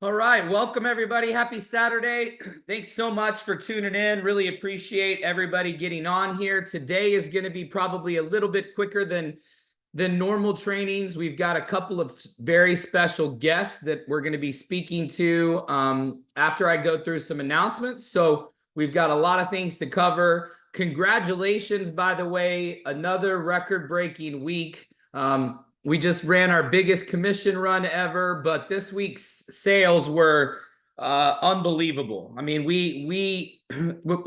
All right, welcome everybody. Happy Saturday. Thanks so much for tuning in. Really appreciate everybody getting on here. Today is going to be probably a little bit quicker than normal trainings. We've got a couple of very special guests that we're going to be speaking to after I go through some announcements. So we've got a lot of things to cover. Congratulations, by the way, another record-breaking week. We just ran our biggest commission run ever, but this week's sales were unbelievable. I mean, we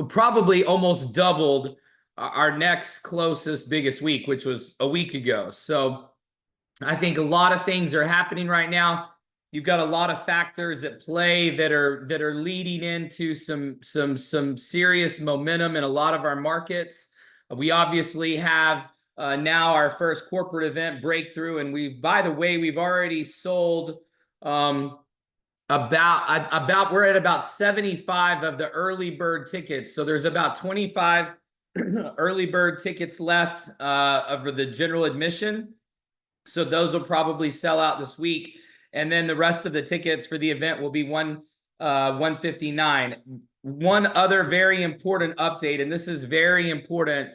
probably almost doubled our next closest biggest week, which was a week ago. So I think a lot of things are happening right now. You've got a lot of factors at play that are leading into some serious momentum in a lot of our markets. We obviously have now our first corporate event breakthrough, and by the way, we've already sold we're at about 75 of the early bird tickets. So there's about 25 early bird tickets left for the general admission. So those will probably sell out this week, and then the rest of the tickets for the event will be 159. One other very important update, and this is very important.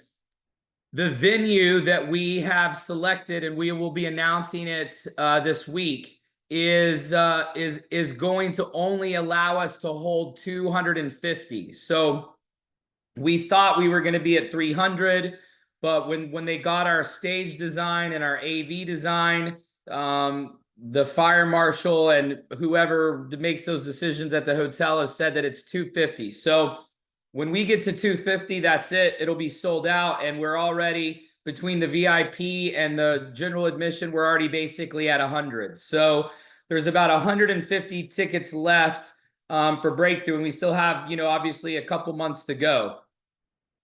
The venue that we have selected, and we will be announcing it this week, is going to only allow us to hold 250. So we thought we were going to be at 300, but when they got our stage design and our AV design, the fire marshal and whoever makes those decisions at the hotel has said that it's 250. So when we get to 250, that's it. It'll be sold out, and we're already, between the VIP and the general admission, we're already basically at 100. So there's about 150 tickets left for Breakthrough, and we still have, obviously a couple months to go.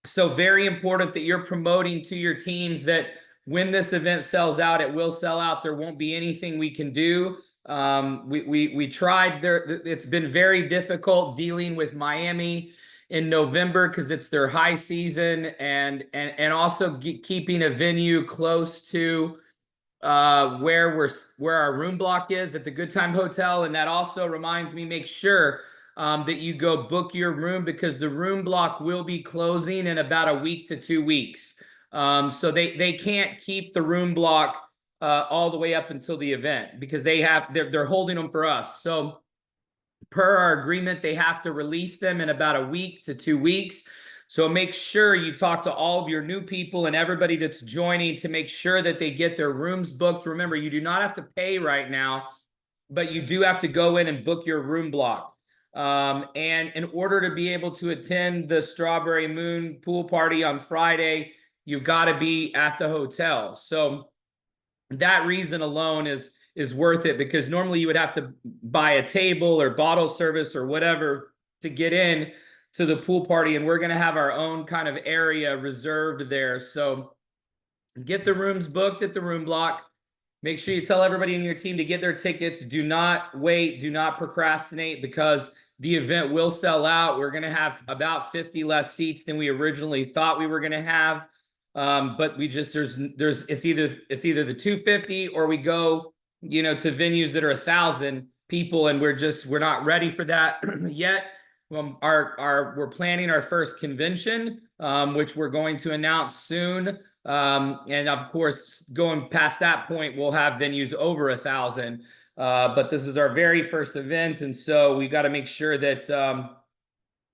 So very important that you're promoting to your teams that when this event sells out, it will sell out. There won't be anything we can do. We tried there. It's been very difficult dealing with Miami in November because it's their high season, and also keeping a venue close to where our room block is at the Good Time Hotel. And that also reminds me, make sure that you go book your room, because the room block will be closing in about a week to 2 weeks. So they can't keep the room block all the way up until the event, because they're holding them for us. So per our agreement, they have to release them in about a week to 2 weeks. So make sure you talk to all of your new people and everybody that's joining to make sure that they get their rooms booked. Remember, you do not have to pay right now, but you do have to go in and book your room block. And in order to be able to attend the Strawberry Moon pool party on Friday, you've got to be at the hotel. So that reason alone is worth it, because normally you would have to buy a table or bottle service or whatever to get in to the pool party, and we're going to have our own kind of area reserved there. So get the rooms booked at the room block. Make sure you tell everybody in your team to get their tickets. Do not wait. Do not procrastinate, because the event will sell out. We're going to have about 50 less seats than we originally thought we were going to have. But we just, it's either the 250 or we go, to venues that are 1,000 people, and we're not ready for that yet. We're planning our first convention, which we're going to announce soon. And of course, going past that point, we'll have venues over 1,000. But this is our very first event, and so we got to make sure that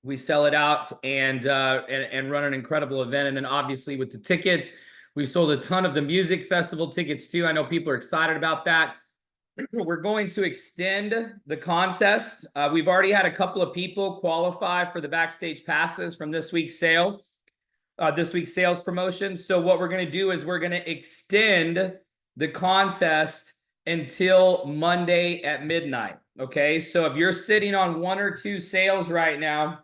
we sell it out and run an incredible event. And then obviously with the tickets, we've sold a ton of the music festival tickets too. I know people are excited about that. We're going to extend the contest. We've already had a couple of people qualify for the backstage passes from this week's sale, this week's sales promotion. So what we're going to do is we're going to extend the contest until Monday at midnight. Okay, so if you're sitting on 1 or 2 sales right now,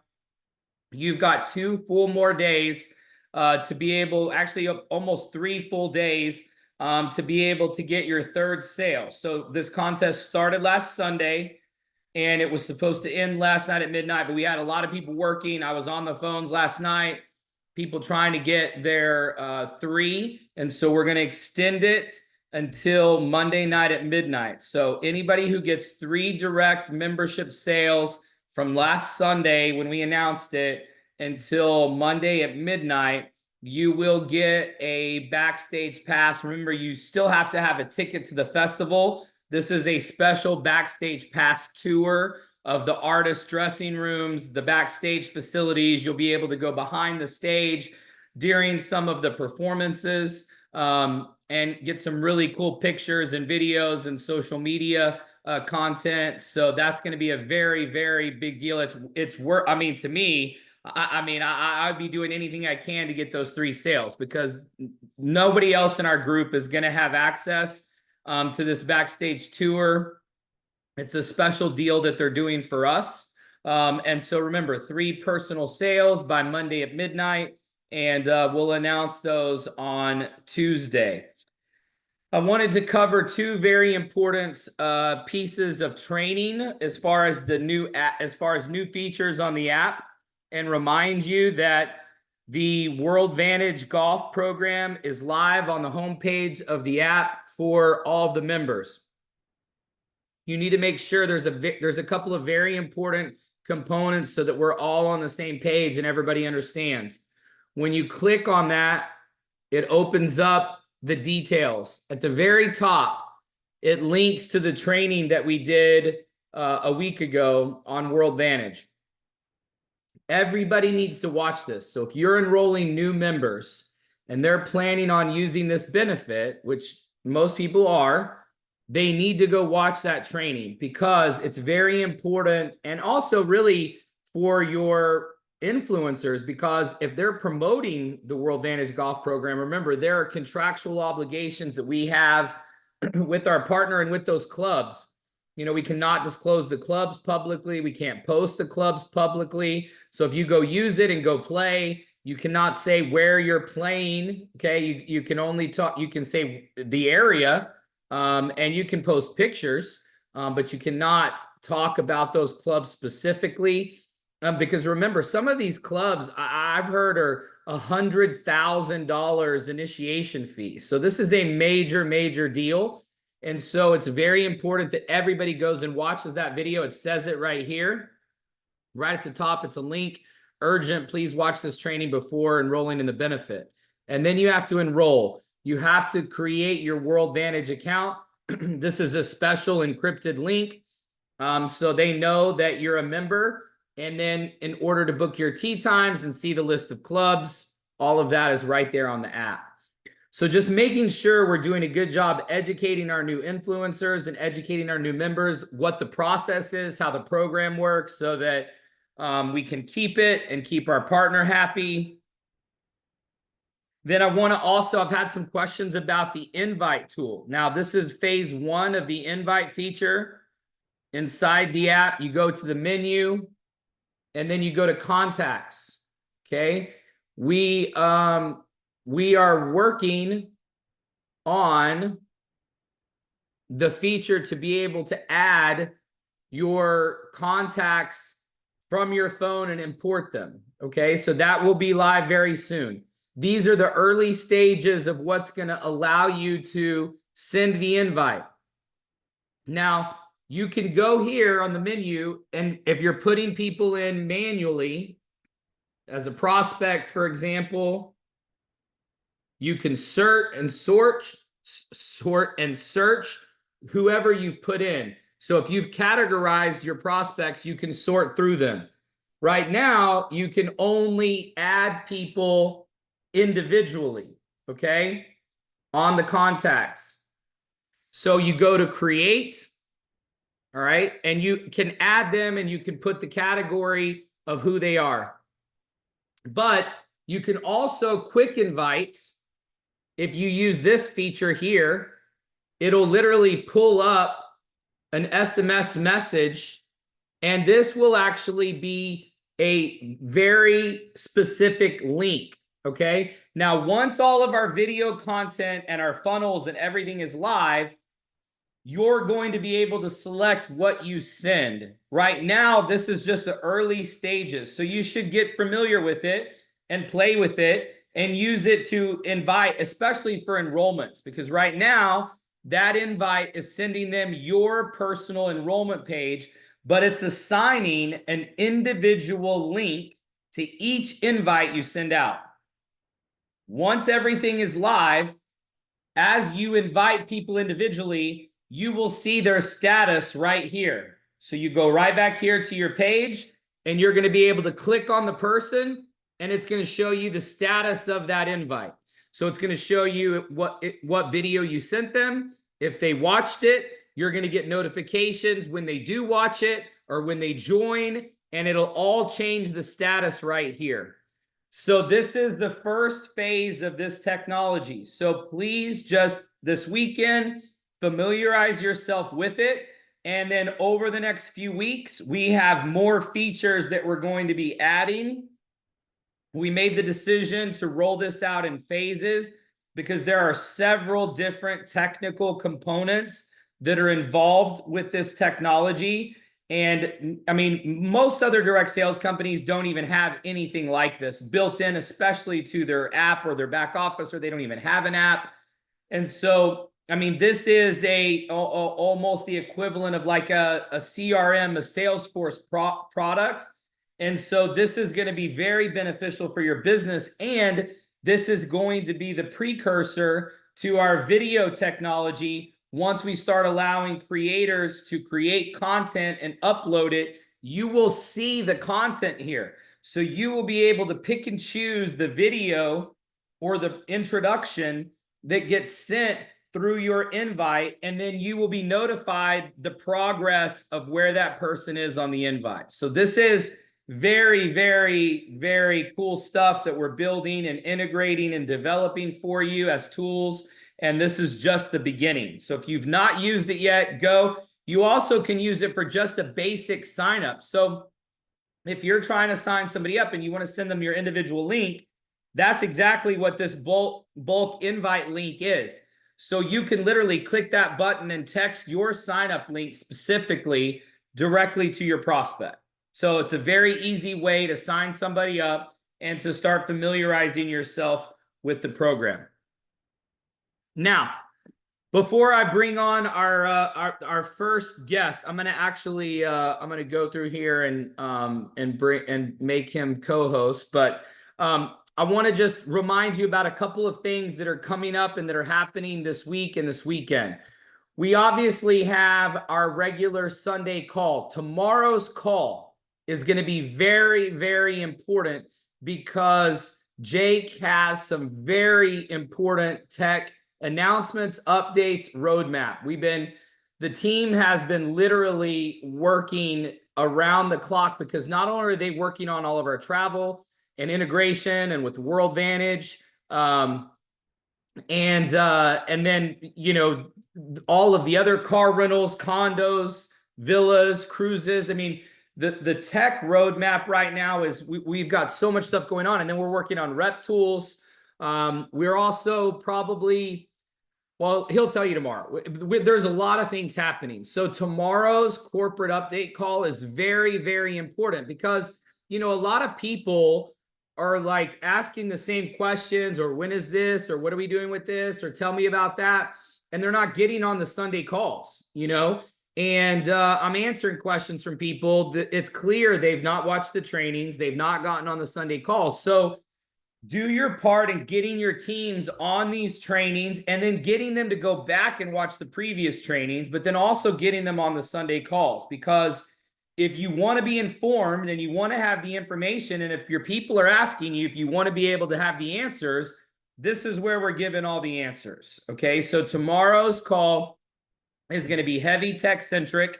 you've got 2 full more days to be able, actually almost 3 full days to be able to get your 3rd sale. So this contest started last Sunday, and it was supposed to end last night at midnight, but we had a lot of people working. I was on the phones last night, people trying to get their 3, and so we're going to extend it until Monday night at midnight. So anybody who gets 3 direct membership sales from last Sunday when we announced it until Monday at midnight, you will get a backstage pass. Remember, you still have to have a ticket to the festival. This is a special backstage pass tour of the artist dressing rooms, the backstage facilities. You'll be able to go behind the stage during some of the performances, and get some really cool pictures and videos and social media content. So that's going to be a very, very big deal. It's work. I mean, to me, I'd be doing anything I can to get those 3 sales, because nobody else in our group is going to have access to this backstage tour. It's a special deal that they're doing for us. And so remember, 3 personal sales by Monday at midnight, and we'll announce those on Tuesday. I wanted to cover 2 very important pieces of training as far as the new new features on the app, and remind you that the World Vantage Golf program is live on the homepage of the app for all of the members. You need to make sure there's a couple of very important components so that we're all on the same page and everybody understands. When you click on that, it opens up the details. At the very top, it links to the training that we did a week ago on World Vantage. Everybody needs to watch this. So if you're enrolling new members and they're planning on using this benefit, which most people are, they need to go watch that training, because it's very important, and also really for your influencers, because if they're promoting the World Vantage Golf program, remember, there are contractual obligations that we have with our partner and with those clubs. You know, we cannot disclose the clubs publicly. We can't post the clubs publicly. So if you go use it and go play, you cannot say where you're playing. Okay, you can only talk, you can say the area, and you can post pictures, but you cannot talk about those clubs specifically. Because remember, some of these clubs I've heard are $100,000 initiation fees. So this is a major, major deal. And so it's very important that everybody goes and watches that video. It says it right here, right at the top. It's a link. Urgent, please watch this training before enrolling in the benefit. And then you have to enroll. You have to create your World Vantage account. This is a special encrypted link, so they know that you're a member. And then in order to book your tee times and see the list of clubs, all of that is right there on the app. So just making sure we're doing a good job educating our new influencers and educating our new members what the process is, how the program works, so that we can keep it and keep our partner happy. Then I want to also, I've had some questions about the invite tool. Now, this is phase 1 of the invite feature. Inside the app, you go to the menu, and then you go to contacts. Okay, we are working on the feature to be able to add your contacts from your phone and import them. Okay, so that will be live very soon. These are the early stages of what's going to allow you to send the invite. Now, you can go here on the menu, and if you're putting people in manually as a prospect, for example, you can sort and search whoever you've put in. So if you've categorized your prospects, you can sort through them. Right now, you can only add people individually, okay, on the contacts. So you go to create, all right, and you can add them and you can put the category of who they are. But you can also quick invite. If you use this feature here, it'll literally pull up an SMS message, and this will actually be a very specific link. Okay, now once all of our video content and our funnels and everything is live, you're going to be able to select what you send. Right now, this is just the early stages, so you should get familiar with it and play with it and use it to invite, especially for enrollments, because right now that invite is sending them your personal enrollment page, but it's assigning an individual link to each invite you send out. Once everything is live, as you invite people individually, you will see their status right here. So you go right back here to your page, and you're going to be able to click on the person, and it's going to show you the status of that invite. So it's going to show you what video you sent them. If they watched it, you're going to get notifications when they do watch it or when they join, and it'll all change the status right here. So this is the first phase of this technology. So please just this weekend, familiarize yourself with it. And then over the next few weeks, we have more features that we're going to be adding. We made the decision to roll this out in phases because there are several different technical components that are involved with this technology. And I mean, most other direct sales companies don't even have anything like this built in, especially to their app or their back office, or they don't even have an app. And so, I mean, this is almost the equivalent of like a CRM, a Salesforce product. And so this is going to be very beneficial for your business. And this is going to be the precursor to our video technology. Once we start allowing creators to create content and upload it, you will see the content here. So you will be able to pick and choose the video or the introduction that gets sent through your invite, and then you will be notified the progress of where that person is on the invite. So this is very, very, very cool stuff that we're building and integrating and developing for you as tools. And this is just the beginning. So if you've not used it yet, go. You also can use it for just a basic sign up. So if you're trying to sign somebody up and you want to send them your individual link, that's exactly what this bulk invite link is. So you can literally click that button and text your sign up link specifically directly to your prospect. So it's a very easy way to sign somebody up and to start familiarizing yourself with the program. Now, before I bring on our first guest, I'm gonna actually I'm gonna go through here and make him co-host. But I want to just remind you about a couple of things that are coming up and that are happening this week and this weekend. We obviously have our regular Sunday call. Tomorrow's call is going to be very, very important because Jake has some very important tech announcements, updates, roadmap. The team has been literally working around the clock because not only are they working on all of our travel and integration and with World Vantage, and then, you know, all of the other car rentals, condos, villas, cruises. I mean, the tech roadmap right now is we've got so much stuff going on, and then we're working on rep tools. We're also probably, well, he'll tell you tomorrow. There's a lot of things happening. So tomorrow's corporate update call is very, very important because, you know, a lot of people are like asking the same questions, or when is this, or what are we doing with this, or tell me about that. And they're not getting on the Sunday calls, you know? And I'm answering questions from people that it's clear they've not watched the trainings. They've not gotten on the Sunday calls. So do your part in getting your teams on these trainings and then getting them to go back and watch the previous trainings, but then also getting them on the Sunday calls. Because if you want to be informed and you want to have the information, and if your people are asking you, if you want to be able to have the answers, this is where we're giving all the answers. Okay, so tomorrow's call is going to be heavy tech centric.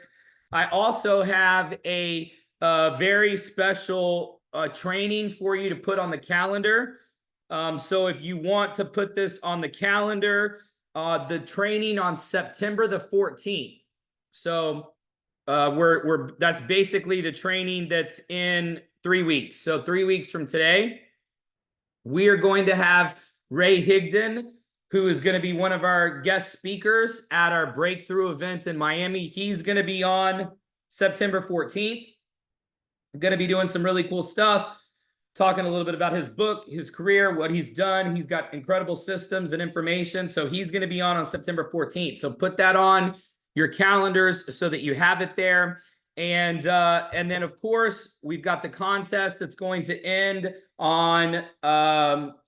I also have a very special training for you to put on the calendar. So if you want to put this on the calendar, the training on September the 14th. So that's basically the training that's in 3 weeks. So 3 weeks from today, we are going to have Ray Higdon, who is going to be one of our guest speakers at our breakthrough event in Miami. He's going to be on September 14th. Going to be doing some really cool stuff, talking a little bit about his book, his career, what he's done. He's got incredible systems and information. So he's going to be on September 14th. So put that on your calendars so that you have it there. And then, of course, we've got the contest that's going to end on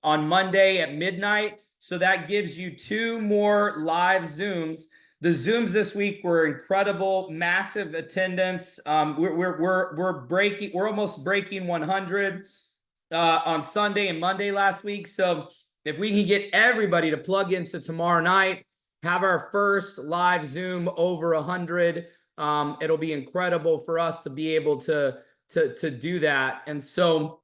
Monday at midnight. So that gives you 2 more live Zooms. The Zooms this week were incredible, massive attendance. We're almost breaking 100 on Sunday and Monday last week. So if we can get everybody to plug into tomorrow night, have our first live Zoom over 100, it'll be incredible for us to be able to do that. And so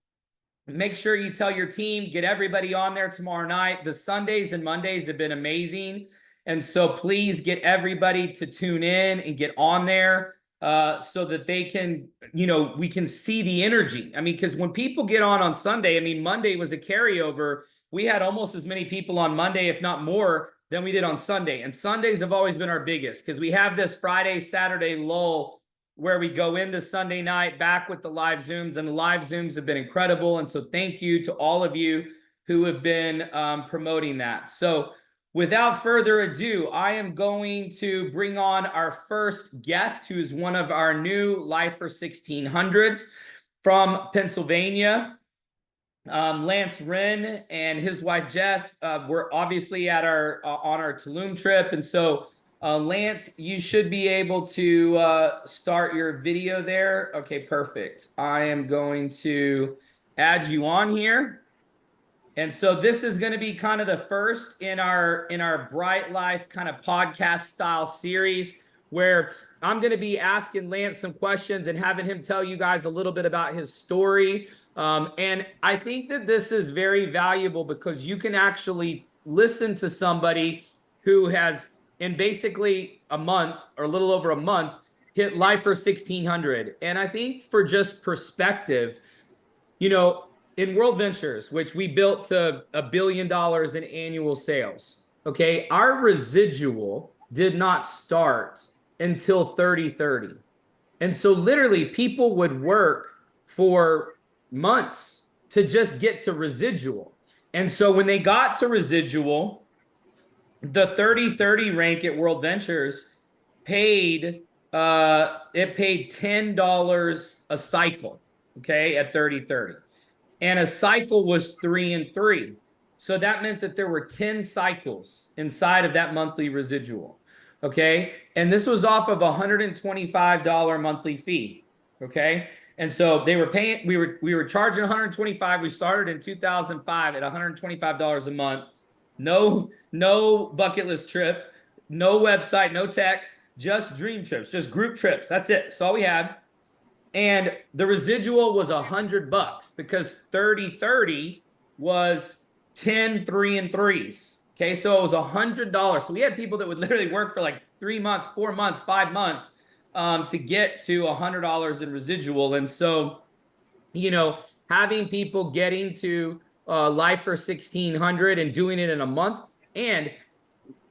make sure you tell your team, get everybody on there tomorrow night. The Sundays and Mondays have been amazing. And so please get everybody to tune in and get on there so that they can, we can see the energy. I mean, because when people get on Sunday, I mean, Monday was a carryover. We had almost as many people on Monday, if not more, than we did on Sunday. And Sundays have always been our biggest because we have this Friday, Saturday lull where we go into Sunday night back with the live Zooms, and the live Zooms have been incredible. And so thank you to all of you who have been promoting that. So without further ado, I am going to bring on our first guest, who is one of our new Lyfer 1600s from Pennsylvania. Lance Wren and his wife Jess were obviously at on our Tulum trip, and so Lance, you should be able to start your video there. Okay, perfect. I am going to add you on here. And so this is going to be kind of the first in our Bryte Lyfe kind of podcast style series, where I'm going to be asking Lance some questions and having him tell you guys a little bit about his story. And I think that this is very valuable because you can actually listen to somebody who has, in basically a month or a little over a month, hit Lyfer 1600. And I think for just perspective, in World Ventures, which we built to $1 billion in annual sales, okay, our residual did not start until 30-30. And so literally people would work for months to just get to residual. And so when they got to residual, the 30-30 rank at World Ventures paid $10 a cycle, okay, at 30-30. And a cycle was 3 and 3. So that meant that there were 10 cycles inside of that monthly residual. Okay. And this was off of a $125 monthly fee. Okay. And so they were paying, we were charging $125. We started in 2005 at $125 a month. No bucket list trip, no website, no tech, just dream trips, just group trips. That's it. That's all we had. And the residual was $100 because 30-30 was 10 3 and 3s. Okay, so it was $100. So we had people that would literally work for like 3 months, 4 months, 5 months to get to $100 in residual. And so, having people getting to Lyfer 1600 and doing it in a month, and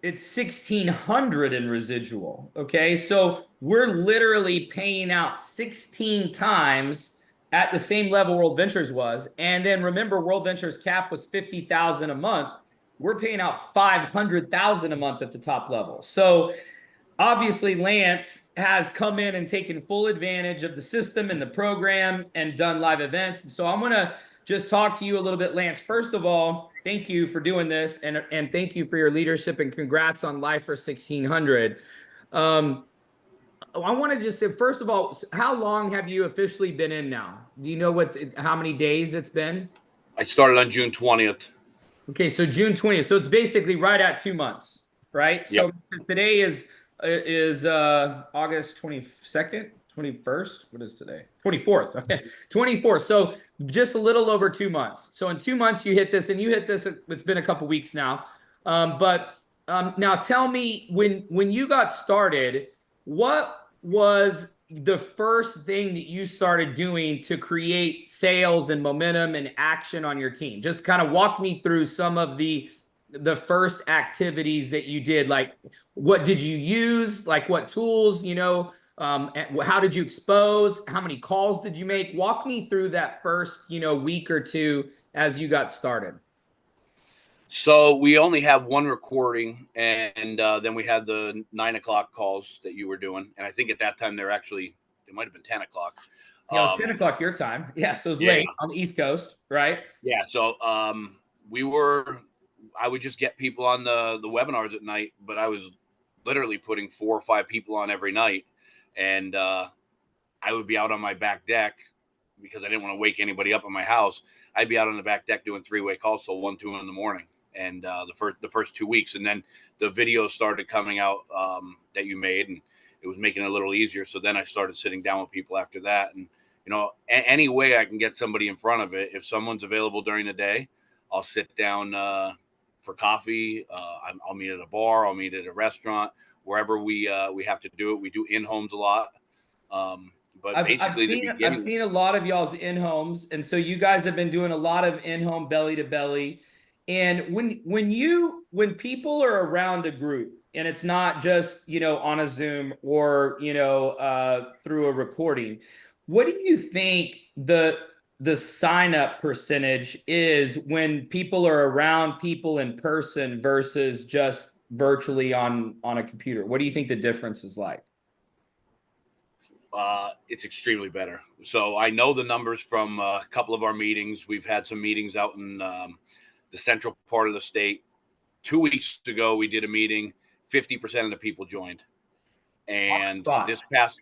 it's 1600 in residual. Okay, so we're literally paying out 16 times at the same level World Ventures was. And then remember, World Ventures cap was 50,000 a month. We're paying out 500,000 a month at the top level. So obviously Lance has come in and taken full advantage of the system and the program and done live events. And so I'm going to just talk to you a little bit, Lance. First of all, thank you for doing this, and thank you for your leadership, and congrats on Lyfer 1600. I want to just say, first of all, how long have you officially been in now? Do you know how many days it's been? I started on June 20th. Okay, so June 20th. So it's basically right at 2 months, right? Yep. So because today is August 22nd, 21st. What is today? 24th. Okay, 24th. So just a little over 2 months. So in 2 months you hit this, and you hit this. It's been a couple weeks now. Now tell me, when you got started, what was the first thing that you started doing to create sales and momentum and action on your team? Just kind of walk me through some of the first activities that you did. Like, what did you use? Like, what tools, How did you expose? How many calls did you make? Walk me through that first, week or two as you got started. So we only have one recording, and then we had the 9 o'clock calls that you were doing, and I think at that time it might have been 10 o'clock. Yeah, it was 10 o'clock your time. Yeah, so it was Yeah, late on the East Coast, right? yeah. So we were, I would just get people on the webinars at night, but I was literally putting 4 or 5 people on every night, and I would be out on my back deck because I didn't want to wake anybody up in my house. I'd be out on the back deck doing 3-way calls till 1, 2 in the morning, and the first 2 weeks, and then the videos started coming out that you made, and it was making it a little easier. So then I started sitting down with people after that, and any way I can get somebody in front of it. If someone's available during the day, I'll sit down for coffee. I'll meet at a bar. I'll meet at a restaurant. Wherever we have to do it. We do in homes a lot. But basically, the I've beginning. seen a lot of y'all's in homes, and so you guys have been doing a lot of in home belly to belly. And when people are around a group, and it's not just on a Zoom or through a recording, what do you think the sign up percentage is when people are around people in person versus just virtually on a computer? What do you think the difference is like? It's extremely better. So I know the numbers from a couple of our meetings. We've had some meetings out in the central part of the state. 2 weeks ago, we did a meeting. 50% of the people joined, On the and spot. this past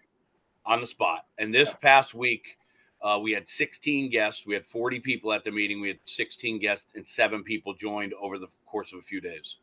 on the spot. And this past week, we had 16 guests. We had 40 people at the meeting. We had 16 guests, and 7 people joined over the course of a few days.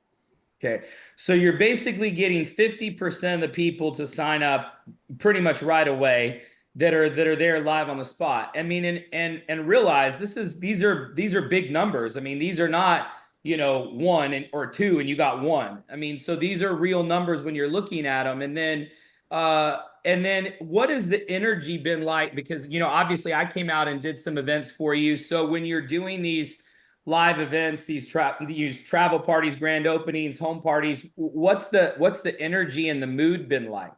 Okay. So you're basically getting 50% of the people to sign up pretty much right away that are there live on the spot. I mean, and realize these are big numbers. I mean, these are not, one or two and you got one. I mean, so these are real numbers when you're looking at them. And then what has the energy been like? Because, obviously I came out and did some events for you. So when you're doing these live events, these travel parties, grand openings, home parties, what's the energy and the mood been like?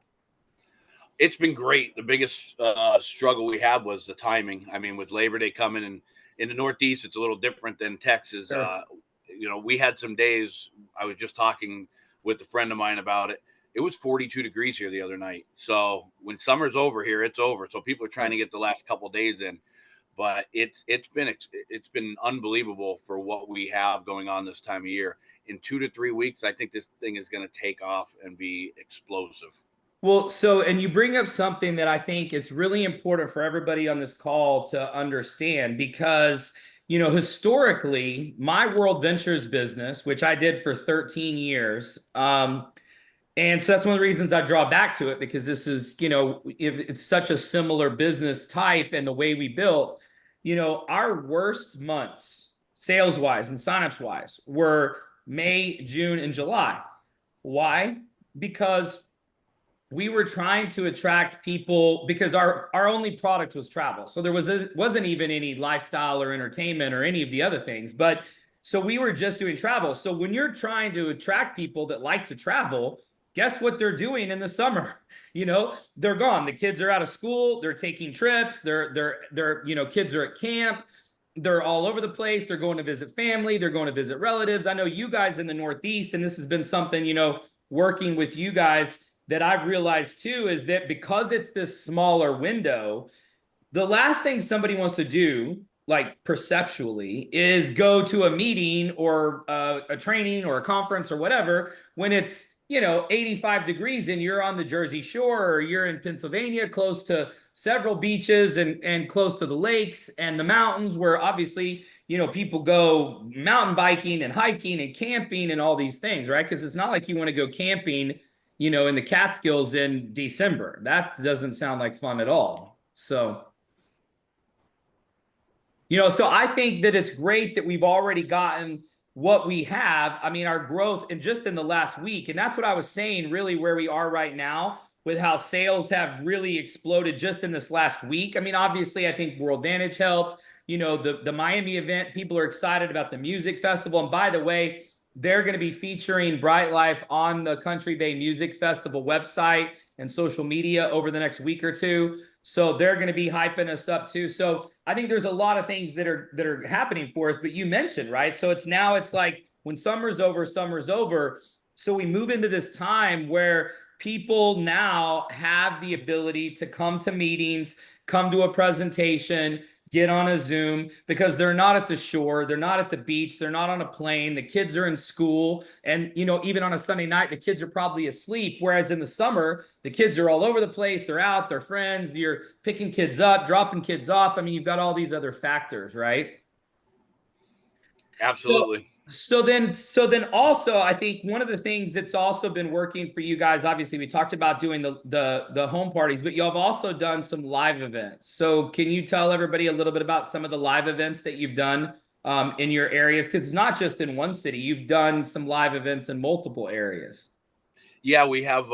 It's been great. The biggest struggle we had was the timing. I mean, with Labor Day coming, and in the Northeast, it's a little different than Texas. Sure. We had some days. I was just talking with a friend of mine about it. It was 42 degrees here the other night. So when summer's over here, it's over. So people are trying to get the last couple of days in, but it's been unbelievable for what we have going on this time of year. In 2 to 3 weeks, I think this thing is going to take off and be explosive. Well, so, and you bring up something that I think it's really important for everybody on this call to understand because, historically, my World Ventures business, which I did for 13 years, and so that's one of the reasons I draw back to it, because this is, it's such a similar business type and the way we built, our worst months, sales wise and signups wise, were May, June, and July. Why? Because we were trying to attract people because our only product was travel. So there wasn't even any lifestyle or entertainment or any of the other things. But so we were just doing travel. So when you're trying to attract people that like to travel, guess what they're doing in the summer? They're gone. The kids are out of school. They're taking trips. They're kids are at camp. They're all over the place. They're going to visit family. They're going to visit relatives. I know you guys in the Northeast, and this has been something, working with you guys that I've realized too, is that because it's this smaller window, the last thing somebody wants to do, like perceptually, is go to a meeting or a training or a conference or whatever when it's 85 degrees and you're on the Jersey Shore or you're in Pennsylvania close to several beaches and close to the lakes and the mountains where obviously people go mountain biking and hiking and camping and all these things, right? Because it's not like you want to go camping in the Catskills in December. That doesn't sound like fun at all. So so I think that it's great that we've already gotten what we have. I mean, our growth and just in the last week, and that's what I was saying, really where we are right now with how sales have really exploded just in this last week. I mean, obviously, I think World Vantage helped. The Miami event, people are excited about the music festival. And by the way, they're going to be featuring Bryte Lyfe on the Country Bay Music Festival website and social media over the next week or two. So they're going to be hyping us up too. So I think there's a lot of things that are happening for us. But you mentioned, right? So it's like when summer's over, summer's over. So we move into this time where people now have the ability to come to meetings, come to a presentation, get on a Zoom, because they're not at the shore, they're not at the beach, they're not on a plane, the kids are in school, and even on a Sunday night the kids are probably asleep, whereas in the summer the kids are all over the place, they're out, they're friends, you're picking kids up, dropping kids off. I mean, you've got all these other factors, right? So, Absolutely. so then also, I think one of the things that's also been working for you guys, obviously we talked about doing the home parties, but y'all have also done some live events. So can you tell everybody a little bit about some of the live events that you've done in your areas? Because it's not just in one city, you've done some live events in multiple areas. Yeah, we have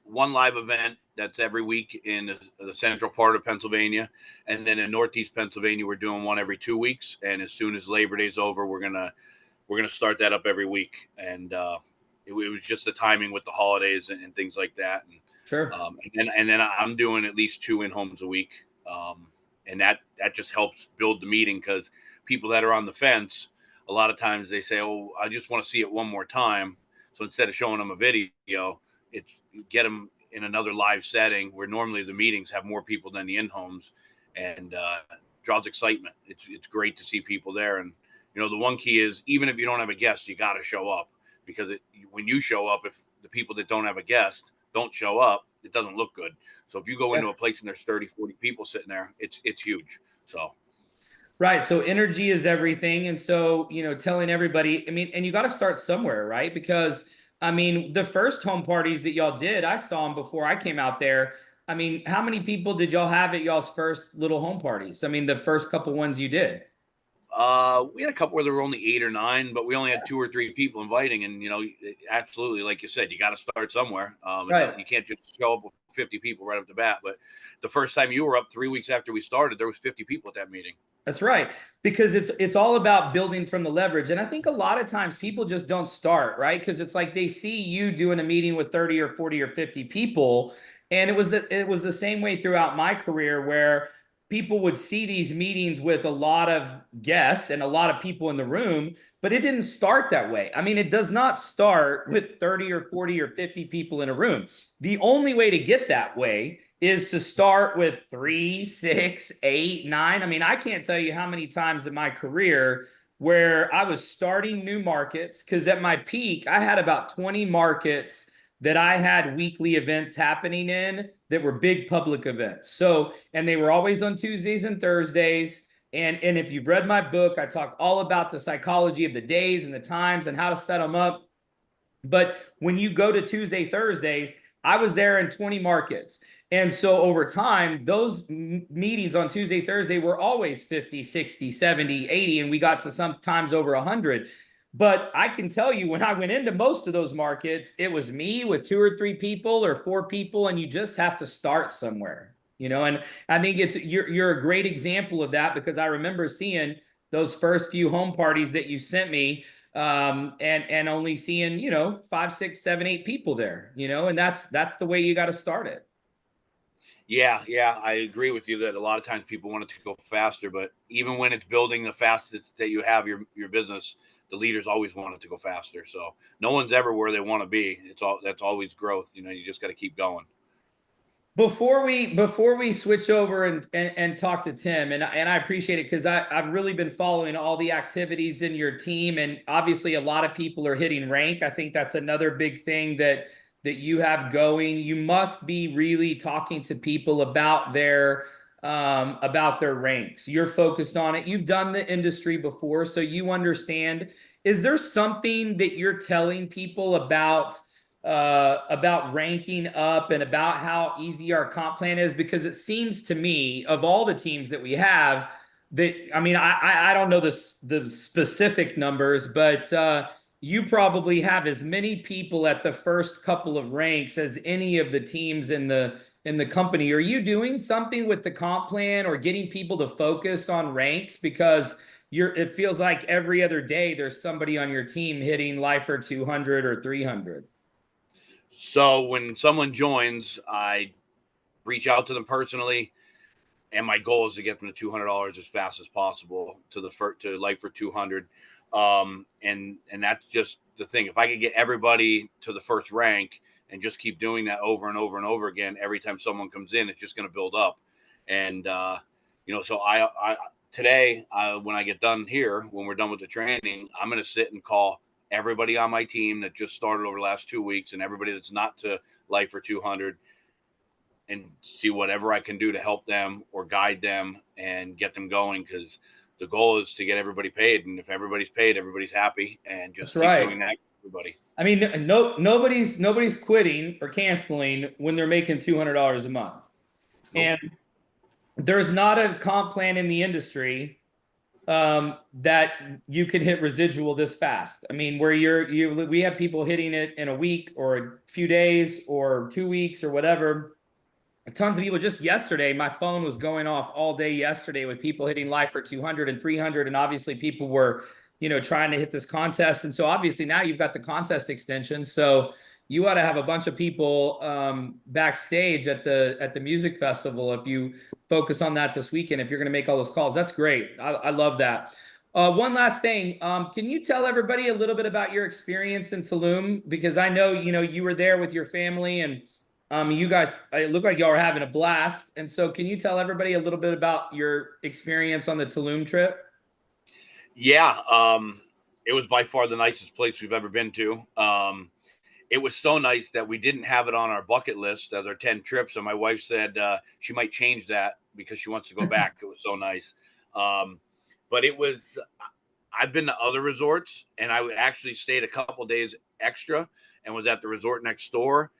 one live event that's every week in the central part of Pennsylvania, and then in Northeast Pennsylvania, we're doing one every 2 weeks. And as soon as Labor Day's over, we're gonna start that up every week. And it was just the timing with the holidays and things like that. Sure. And then I'm doing at least 2 in-homes a week, and that just helps build the meeting because people that are on the fence, a lot of times they say, "Oh, I just want to see it one more time." So instead of showing them a video, it's you get them in another live setting where normally the meetings have more people than the in-homes, and draws excitement. It's great to see people there, and the one key is even if you don't have a guest, you got to show up because when you show up, if the people that don't have a guest don't show up, it doesn't look good. So if you go Yeah. into a place and there's 30, 40 people sitting there, it's huge. So Right. So energy is everything. And so, telling everybody, I mean, and you got to start somewhere, right? Because, I mean, the first home parties that y'all did, I saw them before I came out there. I mean, how many people did y'all have at y'all's first little home parties? I mean, the first couple ones you did. we had a couple where there were only 8 or 9, but we only had 2 or 3 people inviting. And, absolutely, like you said, you got to start somewhere. Right. You can't just show up with 50 people right off the bat. But the first time you were up 3 weeks after we started, there was 50 people at that meeting. That's right. Because it's all about building from the leverage. And I think a lot of times people just don't start, right? Because it's like they see you doing a meeting with 30 or 40 or 50 people. And it was the same way throughout my career where people would see these meetings with a lot of guests and a lot of people in the room, but it didn't start that way. I mean, it does not start with 30 or 40 or 50 people in a room. The only way to get that way is to start with 3, 6, 8, 9. I mean, I can't tell you how many times in my career where I was starting new markets, because at my peak, I had about 20 markets that I had weekly events happening in that were big public events. So, and they were always on Tuesdays and Thursdays. And if you've read my book, I talk all about the psychology of the days and the times and how to set them up. But when you go to Tuesday, Thursdays, I was there in 20 markets. And so over time, those meetings on Tuesday, Thursday were always 50, 60, 70, 80, and we got to sometimes over 100. But I can tell you when I went into most of those markets, it was me with 2 or 3 people or 4 people, and you just have to start somewhere. And I think you're a great example of that, because I remember seeing those first few home parties that you sent me, and only seeing 5, 6, 7, 8 people there, and that's the way you got to start it. Yeah, I agree with you that a lot of times people want it to go faster, but even when it's building the fastest that you have your business, the leaders always want it to go faster. So no one's ever where they want to be. That's always growth. You just got to keep going. Before we switch over and talk to Tim, and I appreciate it, because I've really been following all the activities in your team, and obviously a lot of people are hitting rank. I think that's another big thing that you have going. You must be really talking to people about their ranks. You're focused on it. You've done the industry before, so you understand. Is there something that you're telling people about ranking up and about how easy our comp plan is? Because it seems to me, of all the teams that we have, that, I mean, I don't know the specific numbers, but you probably have as many people at the first couple of ranks as any of the teams in the company. Are you doing something with the comp plan or getting people to focus on ranks? Because it feels like every other day there's somebody on your team hitting Lyfer 200 or 300. So when someone joins, I reach out to them personally, and my goal is to get them to $200 as fast as possible to Lyfer 200. And that's just the thing. If I could get everybody to the first rank and just keep doing that over and over and over again, every time someone comes in, it's just going to build up. And so I today, when I get done here, when we're done with the training, I'm going to sit and call everybody on my team that just started over the last 2 weeks and everybody that's not to Lyfer 200, and see whatever I can do to help them or guide them and get them going, because the goal is to get everybody paid. And if everybody's paid, everybody's happy, and That's just keep right. doing that for everybody. I mean, nobody's quitting or canceling when they're making $200 a month. Nope. And there's not a comp plan in the industry that you can hit residual this fast. I mean, where we have people hitting it in a week or a few days or 2 weeks or whatever. Tons of people. Just yesterday, my phone was going off all day yesterday with people hitting Lyfer 200 and 300, and obviously people were, trying to hit this contest. And so obviously now you've got the contest extension, so you ought to have a bunch of people backstage at the music festival if you focus on that this weekend, if you're going to make all those calls. That's great. I love that. One last thing, can you tell everybody a little bit about your experience in Tulum? Because I know you were there with your family, and you guys, it looked like y'all were having a blast. And so can you tell everybody a little bit about your experience on the Tulum trip? Yeah. It was by far the nicest place we've ever been to. It was so nice that we didn't have it on our bucket list as our 10 trips. And my wife said she might change that because she wants to go back. It was so nice. But I've been to other resorts, and I actually stayed a couple days extra and was at the resort next door.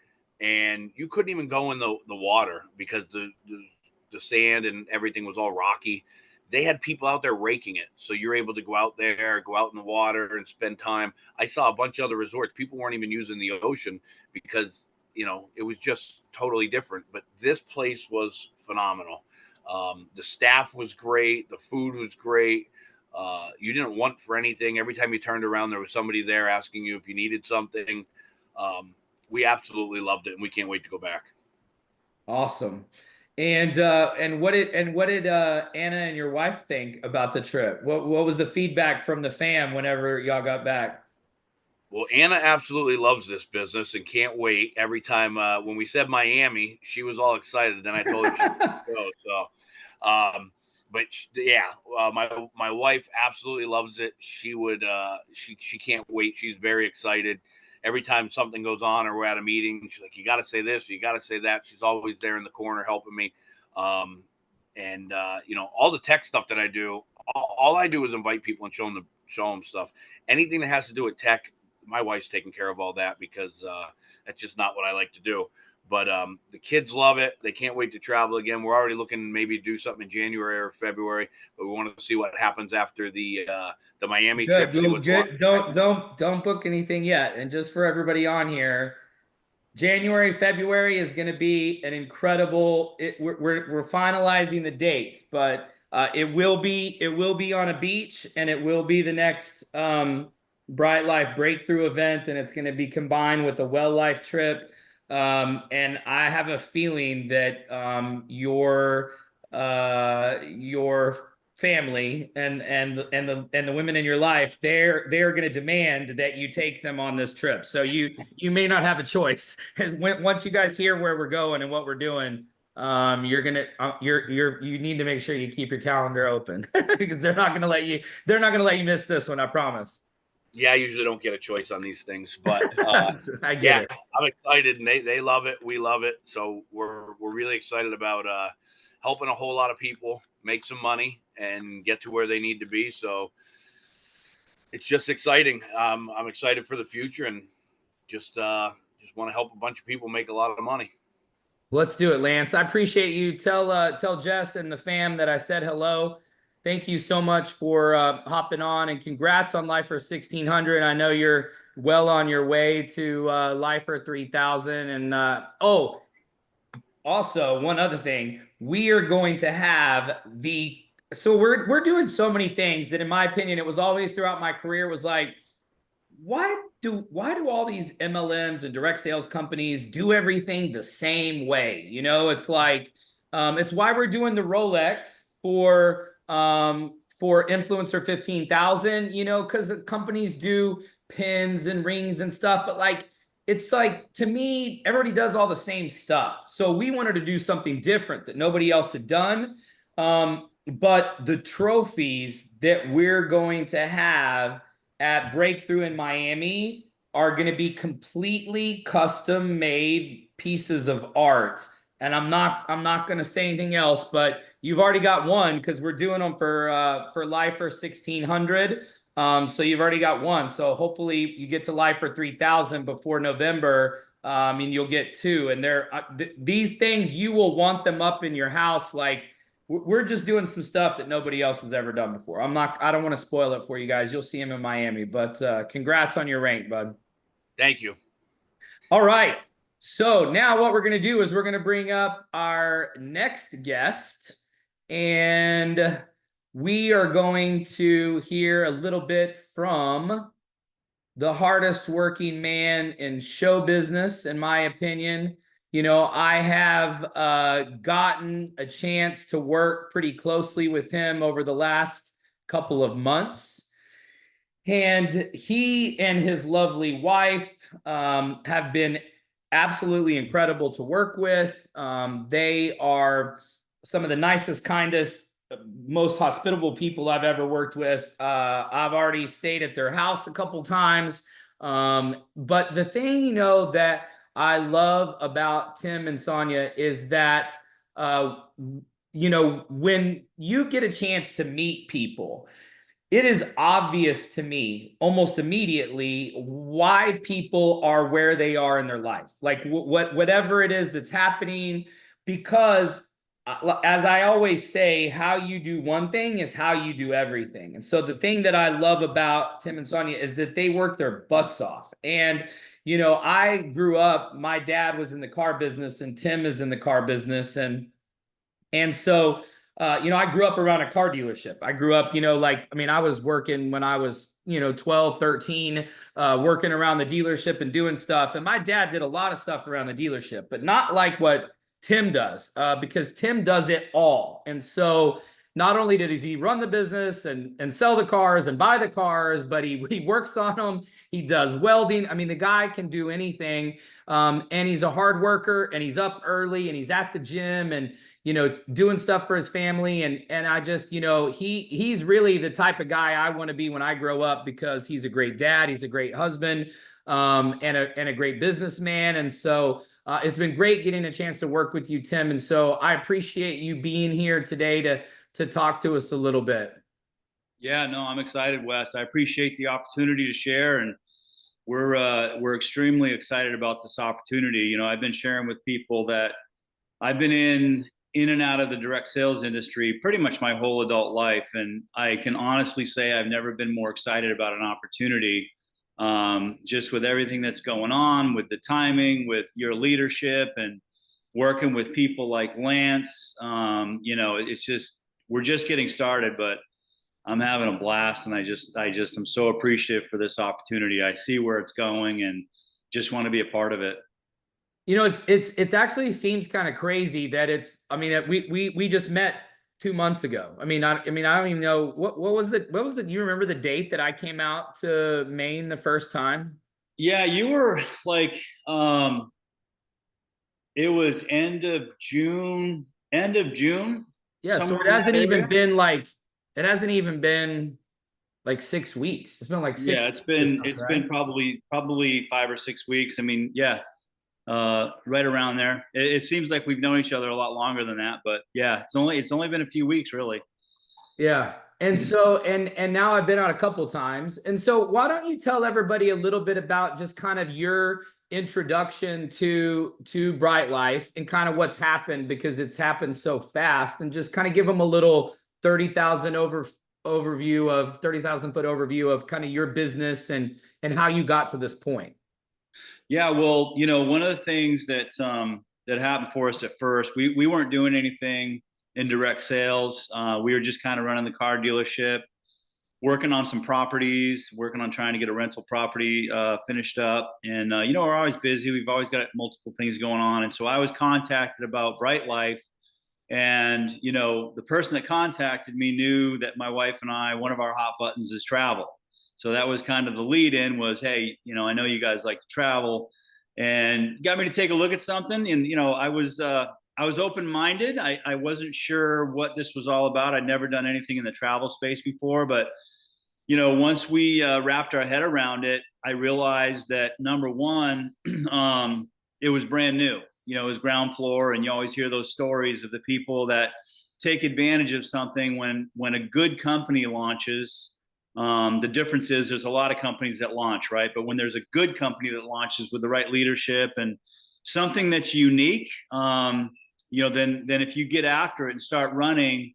And you couldn't even go in the water because the sand and everything was all rocky. They had people out there raking it, so you're able to go out there, go out in the water, and spend time. I saw a bunch of other resorts. People weren't even using the ocean because it was just totally different. But this place was phenomenal. The staff was great. The food was great. You didn't want for anything. Every time you turned around, there was somebody there asking you if you needed something. We absolutely loved it, and we can't wait to go back. Awesome. And what did Anna and your wife think about the trip? What was the feedback from the fam whenever y'all got back? Well, Anna absolutely loves this business and can't wait. Every time when we said Miami, she was all excited. Then I told her she could go. So, but yeah, my wife absolutely loves it. She would she can't wait. She's very excited. Every time something goes on or we're at a meeting, she's like, "You got to say this, you got to say that." She's always there in the corner helping me. And all the tech stuff that I do, all I do is invite people and show them stuff. Anything that has to do with tech, my wife's taking care of all that because that's just not what I like to do. But the kids love it. They can't wait to travel again. We're already looking maybe to do something in January or February, but we want to see what happens after the Miami trip. See what's Good. Don't book anything yet. And just for everybody on here, January, February is going to be an incredible. We're finalizing the dates, but it will be on a beach, and it will be the next Bryte Lyfe breakthrough event, and it's going to be combined with the Well Life trip. And I have a feeling that your family and the women in your life, they're going to demand that you take them on this trip. So you may not have a choice. Once you guys hear where we're going and what we're doing, you need to make sure you keep your calendar open because they're not going to let you miss this one, I promise. Yeah, I usually don't get a choice on these things, but I get yeah, it. I'm excited, and they love it. We love it, so we're really excited about helping a whole lot of people make some money and get to where they need to be. So it's just exciting. I'm excited for the future, and just want to help a bunch of people make a lot of money. Let's do it, Lance. I appreciate you. Tell Jess and the fam that I said hello. Thank you so much for hopping on, and congrats on Lyfer 1600. I know you're well on your way to Lyfer 3000. And also one other thing, we are going to have the so we're doing so many things that, in my opinion, it was always throughout my career was like, why do all these MLMs and direct sales companies do everything the same way? You know, it's like it's why we're doing the Rolex for influencer 15,000, you know, because the companies do pins and rings and stuff, but like it's like, to me, everybody does all the same stuff. So we wanted to do something different that nobody else had done. But the trophies that we're going to have at Breakthrough in Miami are going to be completely custom made pieces of art. And I'm not going to say anything else, but you've already got one because we're doing them for Lyfer 1600. So you've already got one. So hopefully you get to Lyfer 3000 before November. And you'll get two. And these things, you will want them up in your house. Like, we're just doing some stuff that nobody else has ever done before. I don't want to spoil it for you guys. You'll see him in Miami, but congrats on your rank, bud. Thank you. All right. So now what we're going to do is we're going to bring up our next guest, and we are going to hear a little bit from the hardest working man in show business, in my opinion. You know, I have gotten a chance to work pretty closely with him over the last couple of months. And he and his lovely wife have been absolutely incredible to work with. They are some of the nicest, kindest, most hospitable people I've ever worked with. I've already stayed at their house a couple times. But the thing, you know, that I love about Tim and Sonia is that, you know, when you get a chance to meet people, it is obvious to me almost immediately why people are where they are in their life, like whatever it is that's happening, because as I always say, how you do one thing is how you do everything. And so the thing that I love about Tim and Sonia is that they work their butts off. And you know, I grew up, my dad was in the car business and Tim is in the car business, and so, you know, I grew up around a car dealership. I grew up, you know, like, I mean, I was working when I was, you know, 12, 13, working around the dealership and doing stuff. And my dad did a lot of stuff around the dealership, but not like what Tim does, because Tim does it all. And so not only does he run the business and sell the cars and buy the cars, but he works on them. He does welding. I mean, the guy can do anything. And he's a hard worker, and he's up early, and he's at the gym, and you know, doing stuff for his family. And I just, you know, he's really the type of guy I want to be when I grow up, because he's a great dad, he's a great husband, and a great businessman. And so it's been great getting a chance to work with you, Tim. And so I appreciate you being here today to talk to us a little bit. Yeah, no, I'm excited, Wes. I appreciate the opportunity to share, and we're extremely excited about this opportunity. You know, I've been sharing with people that I've been in and out of the direct sales industry pretty much my whole adult life, and I can honestly say I've never been more excited about an opportunity. Just with everything that's going on, with the timing, with your leadership, and working with people like Lance. You know, it's just we're just getting started, but I'm having a blast, and I'm so appreciative for this opportunity. I see where it's going, and just want to be a part of it. You know, it's actually seems kind of crazy that I mean, we just met 2 months ago. I mean, I don't even know what was you remember the date that I came out to Maine the first time? Yeah, you were like, it was end of June. Yeah, so it hasn't even been like 6 weeks. It's been like Yeah, 6 weeks, it's right? been probably 5 or 6 weeks. I mean, yeah, right around there. It seems like we've known each other a lot longer than that, but yeah, it's only been a few weeks, really. Yeah. And so and now I've been on a couple times. And so why don't you tell everybody a little bit about just kind of your introduction to Bryte Lyfe and kind of what's happened, because it's happened so fast, and just kind of give them a little 30,000 overview of 30,000 foot overview of kind of your business and how you got to this point. Yeah, well, you know, one of the things that that happened for us at first, we weren't doing anything direct sales. We were just kind of running the car dealership, working on some properties, working on trying to get a rental property finished up. And, we're always busy. We've always got multiple things going on. And so I was contacted about Bryte Lyfe. And, the person that contacted me knew that my wife and I, one of our hot buttons is travel. So that was kind of the lead in was, hey, I know you guys like to travel, and got me to take a look at something. And, I was open-minded. I wasn't sure what this was all about. I'd never done anything in the travel space before, but once we wrapped our head around it, I realized that number one, it was brand new. It was ground floor, and you always hear those stories of the people that take advantage of something when a good company launches. The difference is there's a lot of companies that launch, right? But when there's a good company that launches with the right leadership and something that's unique, then if you get after it and start running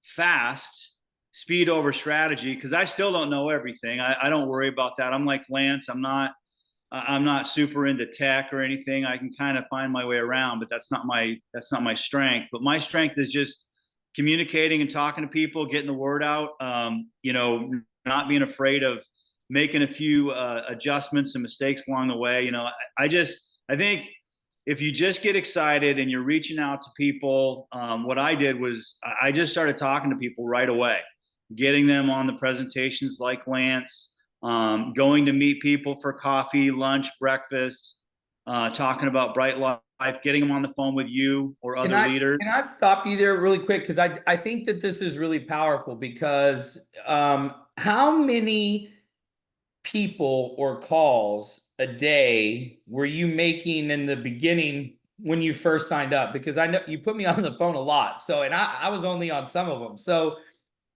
fast, speed over strategy, because I still don't know everything. I don't worry about that. I'm like Lance. I'm not super into tech or anything. I can kind of find my way around, but that's not my strength. But my strength is just communicating and talking to people, getting the word out. Not being afraid of making a few adjustments and mistakes along the way. I think if you just get excited and you're reaching out to people, what I did was I just started talking to people right away, getting them on the presentations like Lance, going to meet people for coffee, lunch, breakfast, talking about Bryte Lyfe, getting them on the phone with you or other leaders. Can I stop you there really quick? Because I think that this is really powerful because how many people or calls a day were you making in the beginning when you first signed up? Because I know you put me on the phone a lot. So, and I was only on some of them. So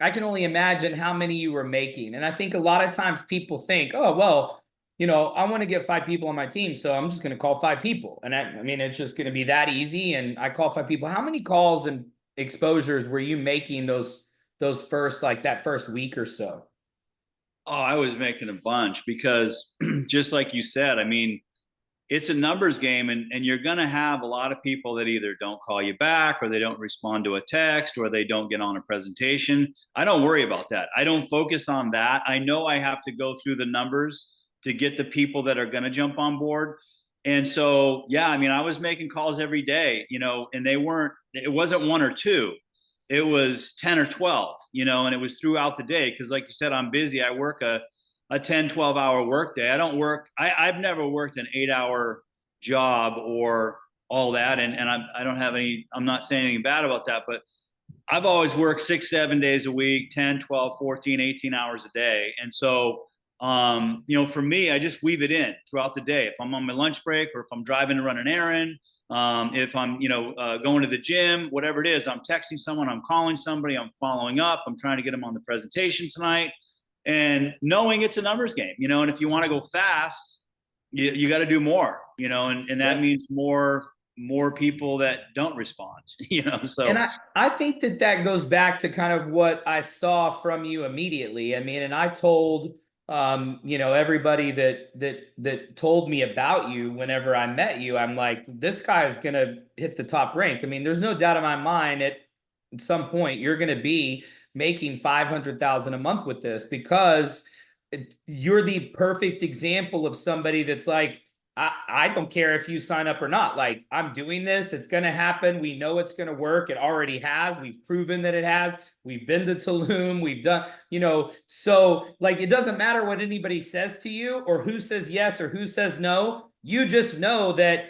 I can only imagine how many you were making. And I think a lot of times people think, oh, well, I want to get 5 people on my team, so I'm just going to call 5 people. And I mean, it's just going to be that easy. And I call 5 people. How many calls and exposures were you making those first, like that first week or so? Oh, I was making a bunch because just like you said, I mean, it's a numbers game, and you're going to have a lot of people that either don't call you back, or they don't respond to a text, or they don't get on a presentation. I don't worry about that. I don't focus on that. I know I have to go through the numbers to get the people that are going to jump on board. And so, yeah, I mean, I was making calls every day, and it wasn't 1 or 2. It was 10 or 12, and it was throughout the day. Cause like you said, I'm busy. I work a 10, 12-hour workday. I've never worked an 8-hour job or all that. And I'm not saying anything bad about that, but I've always worked 6, 7 days a week, 10, 12, 14, 18 hours a day. And so, for me, I just weave it in throughout the day. If I'm on my lunch break, or if I'm driving to run an errand, if I'm, going to the gym, whatever it is, I'm texting someone, I'm calling somebody, I'm following up, I'm trying to get them on the presentation tonight, and knowing it's a numbers game, and if you want to go fast, you got to do more, and that means more people that don't respond, so. And I think that goes back to kind of what I saw from you immediately. I mean, and I told everybody that told me about you whenever I met you, I'm like, this guy is going to hit the top rank. I mean, there's no doubt in my mind at some point you're going to be making 500,000 a month with this, because you're the perfect example of somebody that's like, I don't care if you sign up or not. Like, I'm doing this. It's going to happen. We know it's going to work. It already has. We've proven that it has. We've been to Tulum. We've done, so like, it doesn't matter what anybody says to you or who says yes or who says no. You just know that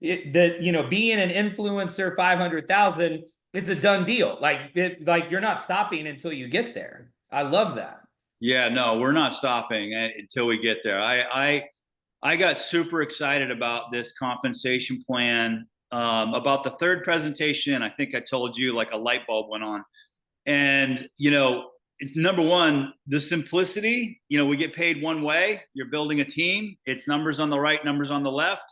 being an influencer, 500,000, it's a done deal. Like you're not stopping until you get there. I love that. Yeah, no, we're not stopping until we get there. I got super excited about this compensation plan. About the third presentation, I think I told you, like, a light bulb went on. And, it's number one, the simplicity. We get paid one way. You're building a team. It's numbers on the right, numbers on the left.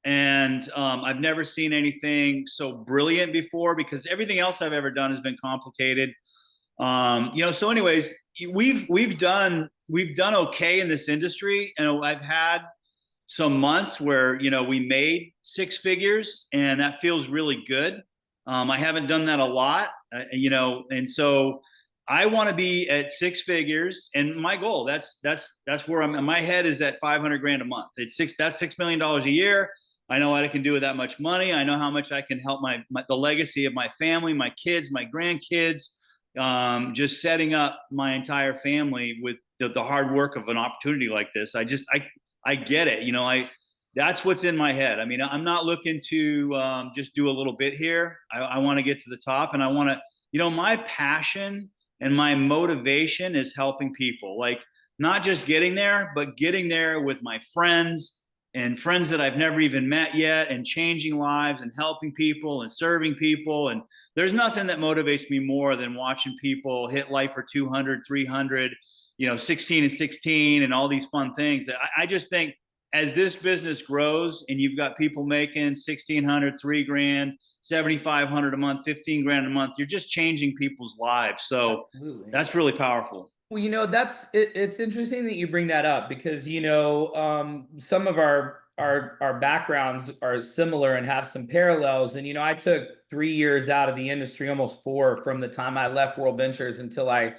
And I've never seen anything so brilliant before, because everything else I've ever done has been complicated. So anyways, we've done okay in this industry. And I've had some months where, we made 6 figures, and that feels really good. I haven't done that a lot, and so I want to be at 6 figures. And my goal, that's where my head is at 500 grand a month. That's $6 million a year. I know what I can do with that much money. I know how much I can help the legacy of my family, my kids, my grandkids, just setting up my entire family with the hard work of an opportunity like this. I get it. That's what's in my head. I mean, I'm not looking to just do a little bit here. I want to get to the top, and I want to, my passion and my motivation is helping people, like not just getting there, but getting there with my friends and friends that I've never even met yet, and changing lives and helping people and serving people. And there's nothing that motivates me more than watching people hit Lyfer 200, 300, 16 and 16 and all these fun things. I just think as this business grows and you've got people making 1,600, $3,000, 7,500 a month, 15 grand a month, you're just changing people's lives. So absolutely, that's really powerful. Well, it's interesting that you bring that up, because some of our backgrounds are similar and have some parallels. And I took 3 years out of the industry, almost 4, from the time I left World Ventures until I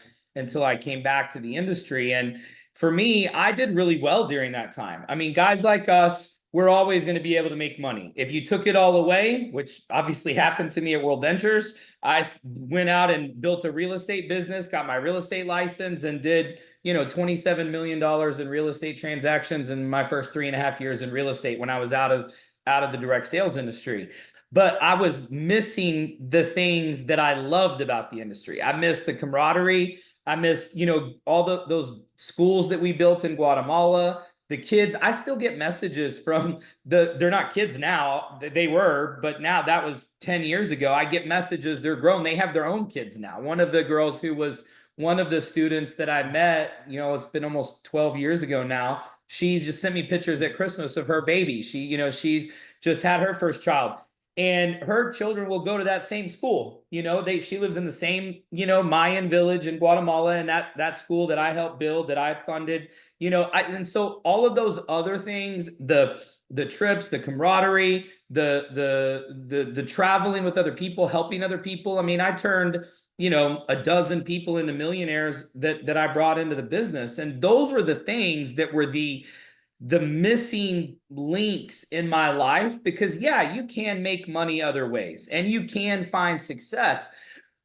came back to the industry. And for me, I did really well during that time. I mean, guys like us, we're always going to be able to make money. If you took it all away, which obviously happened to me at World Ventures, I went out and built a real estate business, got my real estate license, and did, $27 million in real estate transactions in my first 3.5 years in real estate when I was out of the direct sales industry. But I was missing the things that I loved about the industry. I missed the camaraderie. I missed, all those schools that we built in Guatemala. The kids, I still get messages from they're not kids now, they were, but now that was 10 years ago. I get messages, they're grown, they have their own kids now. One of the girls who was one of the students that I met, it's been almost 12 years ago now. She just sent me pictures at Christmas of her baby. She just had her first child. And her children will go to that same school. She lives in the same, Mayan village in Guatemala, and that school that I helped build, that I funded, and so all of those other things, the trips, the camaraderie, the traveling with other people, helping other people. I mean, I turned, a dozen people into millionaires that I brought into the business. And those were the things that were the missing links in my life, because you can make money other ways and you can find success.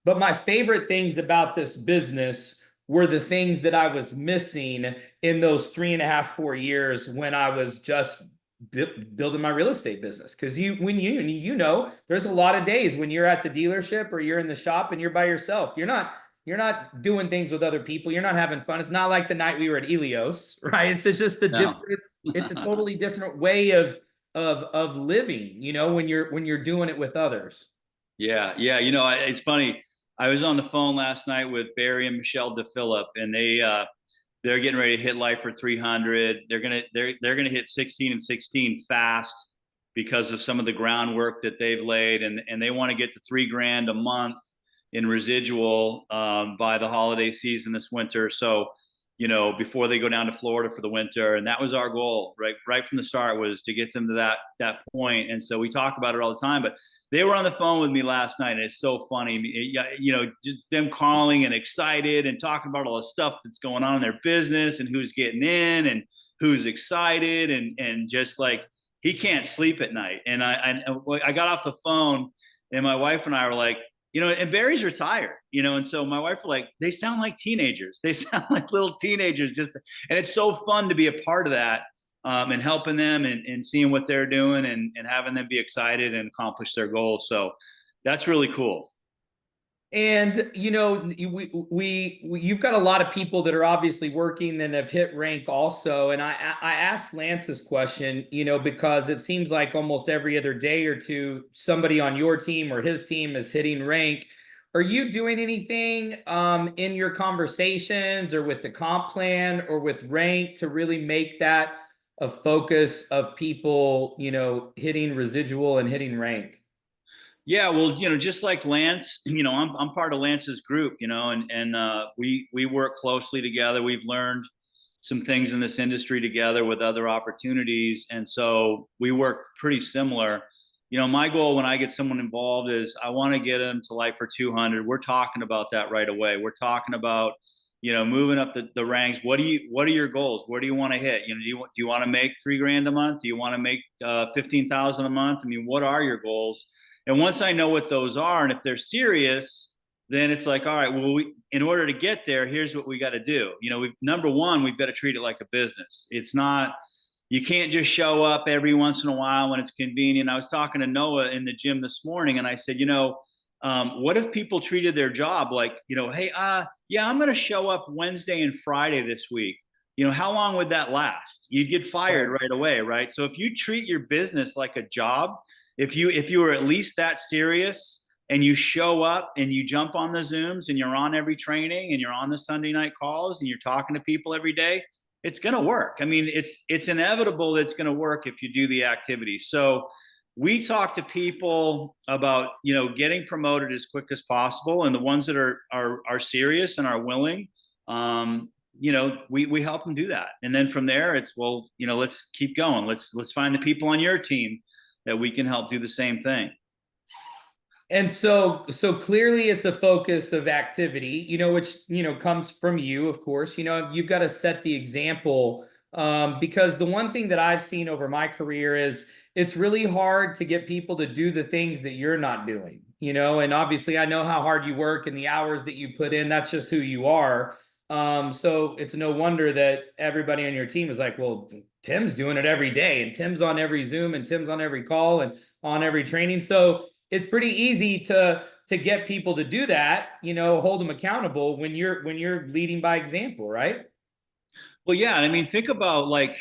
But my favorite things about this business were the things that I was missing in those 3.5, 4 years when I was just building my real estate business. Because there's a lot of days when you're at the dealership or you're in the shop and you're by yourself. You're not doing things with other people. You're not having fun. It's not like the night we were at Elios, right? It's just a different, it's a totally different way of living, when you're doing it with others. Yeah. It's funny. I was on the phone last night with Barry and Michelle DePhillip, and they're getting ready to hit Lyfer 300. They're gonna hit 16 and 16 fast because of some of the groundwork that they've laid, and they want to get to $3,000 a month in residual by the holiday season this winter. So, before they go down to Florida for the winter. And that was our goal, right from the start, was to get them to that point. And so we talk about it all the time, but they were on the phone with me last night, and it's so funny, just them calling and excited and talking about all the stuff that's going on in their business and who's getting in and who's excited, and just like, he can't sleep at night. And I got off the phone, and my wife and I were like, and Barry's retired, and so my wife was like, they sound like teenagers. They sound like little teenagers. And it's so fun to be a part of that, and helping them and seeing what they're doing and having them be excited and accomplish their goals. So that's really cool. And you've got a lot of people that are obviously working and have hit rank also. And I asked Lance this question, because it seems like almost every other day or two, somebody on your team or his team is hitting rank. Are you doing anything in your conversations or with the comp plan or with rank to really make that a focus of people, hitting residual and hitting rank? Yeah, well, just like Lance, I'm part of Lance's group, and we work closely together. We've learned some things in this industry together with other opportunities, and so we work pretty similar. you know, my goal when I get someone involved is I want to get them to Lyfer 200. We're talking about that right away. We're talking about, you know, moving up the ranks. What are your goals? Where do you want to hit? You know, do you want to make $3,000 a month? Do you want to make 15,000 a month? I mean, what are your goals? And once I know what those are, and if they're serious, then it's like, all right, well, in order to get there, here's what we got to do. You know, number one, we've got to treat it like a business. It's not, you can't just show up every once in a while when it's convenient. I was talking to Noah in the gym this morning, and I said, you know, what if people treated their job like, you know, hey, yeah, I'm going to show up Wednesday and Friday this week. You know, how long would that last? You'd get fired right away, right? So if you treat your business like a job, if you were at least that serious, and you show up and you jump on the Zooms and you're on every training and you're on the Sunday night calls and you're talking to people every day, it's going to work. I mean, it's inevitable that it's going to work if you do the activity. So we talk to people about, you know, getting promoted as quick as possible, and the ones that are serious and are willing, you know, we help them do that. And then from there, it's, well, you know, let's keep going. Let's find the people on your team that we can help do the same thing. And so clearly it's a focus of activity, you know, which, you know, comes from you, of course. You know, you've got to set the example, because the one thing that I've seen over my career is it's really hard to get people to do the things that you're not doing, you know, and obviously I know how hard you work and the hours that you put in. That's just who you are. So it's no wonder that everybody on your team is like, well, Tim's doing it every day, and Tim's on every Zoom, and Tim's on every call, and on every training. So it's pretty easy to get people to do that, you know, hold them accountable when you're leading by example, right? Well, yeah. I mean, think about, like,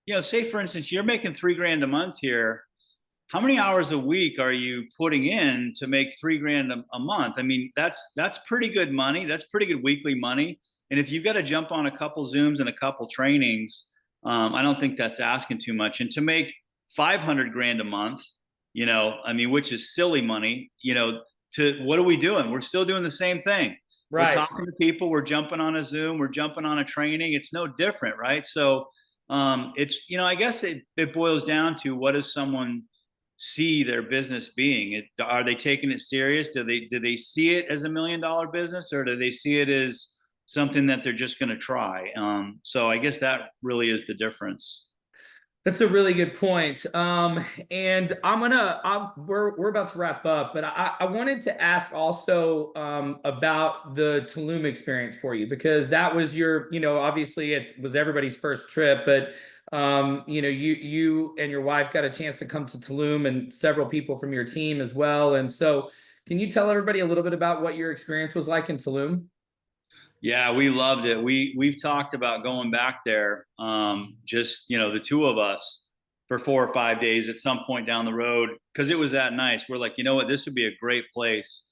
you know, say for instance, you're making $3,000 a month here. How many hours a week are you putting in to make $3,000 a month? I mean, that's pretty good money. That's pretty good weekly money. And if you've got to jump on a couple Zooms and a couple trainings, I don't think that's asking too much. And to make $500,000 a month, you know, I mean, which is silly money, you know, what are we doing? We're still doing the same thing. Right. We're talking to people, we're jumping on a Zoom, we're jumping on a training. It's no different, right? So it's, you know, I guess it boils down to, what does someone see their business being? Are they taking it serious? Do they see it as $1 million business, or do they see it as something that they're just going to try? So I guess that really is the difference. That's a really good point. And we're about to wrap up, but I wanted to ask also about the Tulum experience for you, because that was your, you know, obviously it was everybody's first trip, but you know, you and your wife got a chance to come to Tulum, and several people from your team as well. And so can you tell everybody a little bit about what your experience was like in Tulum? Yeah, we loved it. We've talked about going back there, just, you know, the two of us, for 4 or 5 days at some point down the road, because it was that nice. We're like, you know what, this would be a great place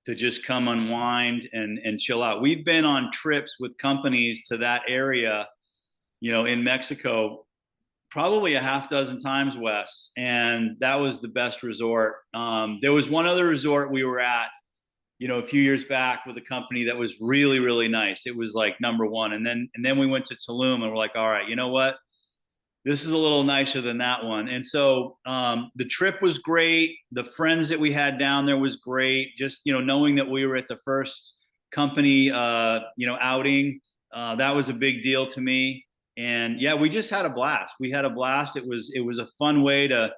to just come unwind and chill out. We've been on trips with companies to that area, you know, in Mexico, probably a half dozen times, Wes, and that was the best resort. There was one other resort we were at, you know, a few years back with a company that was really, really nice. It was like number one. And then we went to Tulum, and we're like, all right, you know what? This is a little nicer than that one. And so the trip was great. The friends that we had down there was great. Just, you know, knowing that we were at the first company, you know, outing, that was a big deal to me. And yeah, we just had a blast. We had a blast. It was a fun way to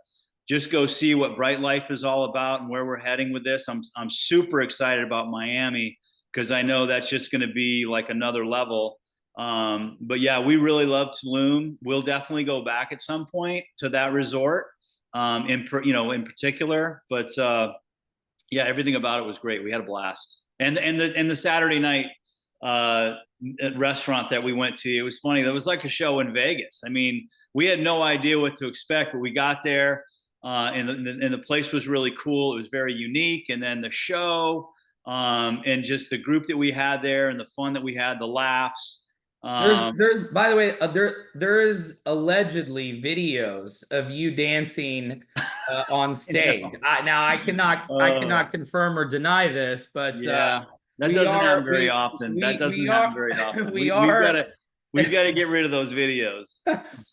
just go see what Bryte Lyfe is all about and where we're heading with this. I'm super excited about Miami, because I know that's just going to be like another level. But yeah, we really love Tulum. We'll definitely go back at some point to that resort, in particular. But yeah, everything about it was great. We had a blast. And the Saturday night restaurant that we went to, it was funny. That was like a show in Vegas. I mean, we had no idea what to expect, but we got there. And the place was really cool. It was very unique. And then the show, and just the group that we had there, and the fun that we had, the laughs. There's by the way, there is allegedly videos of you dancing on stage. I cannot confirm or deny this, but yeah, that doesn't happen very often. That doesn't happen very often. We are We've got to get rid of those videos.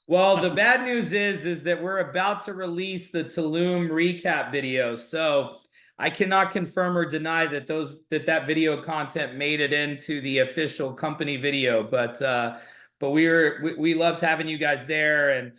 Well, the bad news is that we're about to release the Tulum recap video. So I cannot confirm or deny that that video content made it into the official company video, but we loved having you guys there, and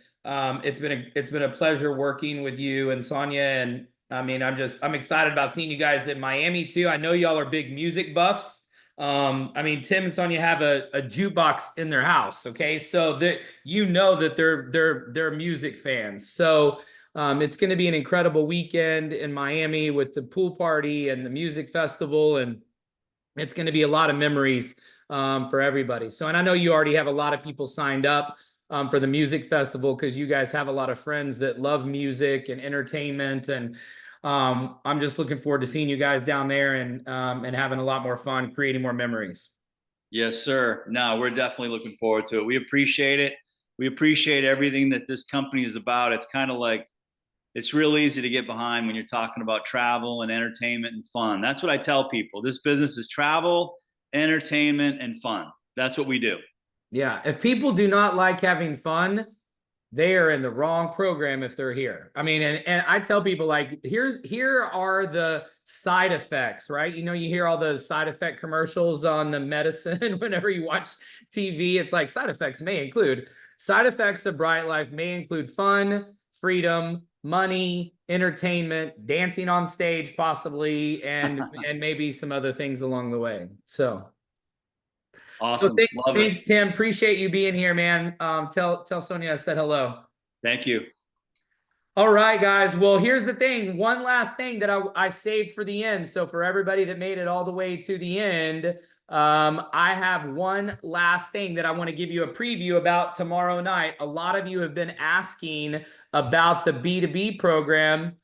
it's been a pleasure working with you and Sonia. And I mean, I'm excited about seeing you guys in Miami too. I know y'all are big music buffs. I mean, Tim and Sonia have a jukebox in their house. Okay, so that you know that they're music fans. So it's going to be an incredible weekend in Miami with the pool party and the music festival, and it's going to be a lot of memories for everybody. So, and I know you already have a lot of people signed up for the music festival because you guys have a lot of friends that love music and entertainment, and I'm just looking forward to seeing you guys down there and having a lot more fun, creating more memories. Yes, sir. No, we're definitely looking forward to it. We appreciate it. We appreciate everything that this company is about. It's kind of like, it's real easy to get behind when you're talking about travel and entertainment and fun. That's what I tell people. This business is travel, entertainment, and fun. That's what we do. Yeah. If people do not like having fun, they are in the wrong program if they're here. I mean, and I tell people, like, here are the side effects, right? You know, you hear all the side effect commercials on the medicine whenever you watch TV. It's like side effects of Bryte Lyfe may include fun, freedom, money, entertainment, dancing on stage, possibly, and maybe some other things along the way. So Awesome. Thanks, Tim. Appreciate you being here, man. Tell Sonia I said hello. Thank you. All right, guys. Well, here's the thing. One last thing that I saved for the end. So for everybody that made it all the way to the end, I have one last thing that I want to give you a preview about tomorrow night. A lot of you have been asking about the B2B program.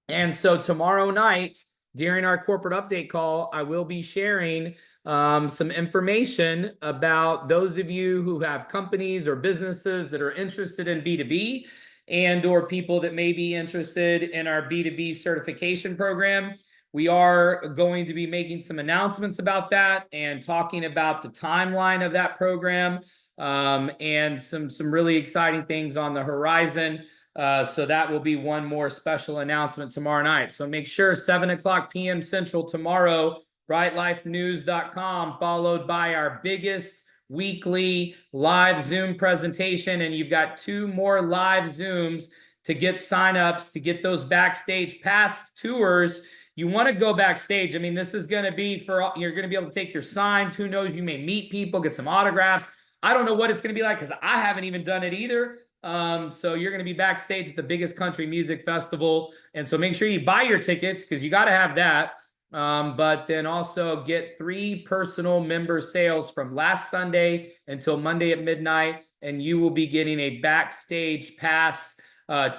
And so tomorrow night, during our corporate update call, I will be sharing some information about those of you who have companies or businesses that are interested in B2B, and or people that may be interested in our B2B certification program. We are going to be making some announcements about that and talking about the timeline of that program, and some really exciting things on the horizon. So that will be one more special announcement tomorrow night. So make sure 7:00 p.m. Central tomorrow, BryteLifeNews.com, followed by our biggest weekly live Zoom presentation. And you've got 2 more live Zooms to get signups, to get those backstage pass tours. You want to go backstage. I mean, this is going to be you're going to be able to take your signs. Who knows? You may meet people, get some autographs. I don't know what it's going to be like because I haven't even done it either. So you're going to be backstage at the biggest country music festival. And so make sure you buy your tickets because you got to have that. But then also get 3 personal member sales from last Sunday until Monday at midnight. And you will be getting a backstage pass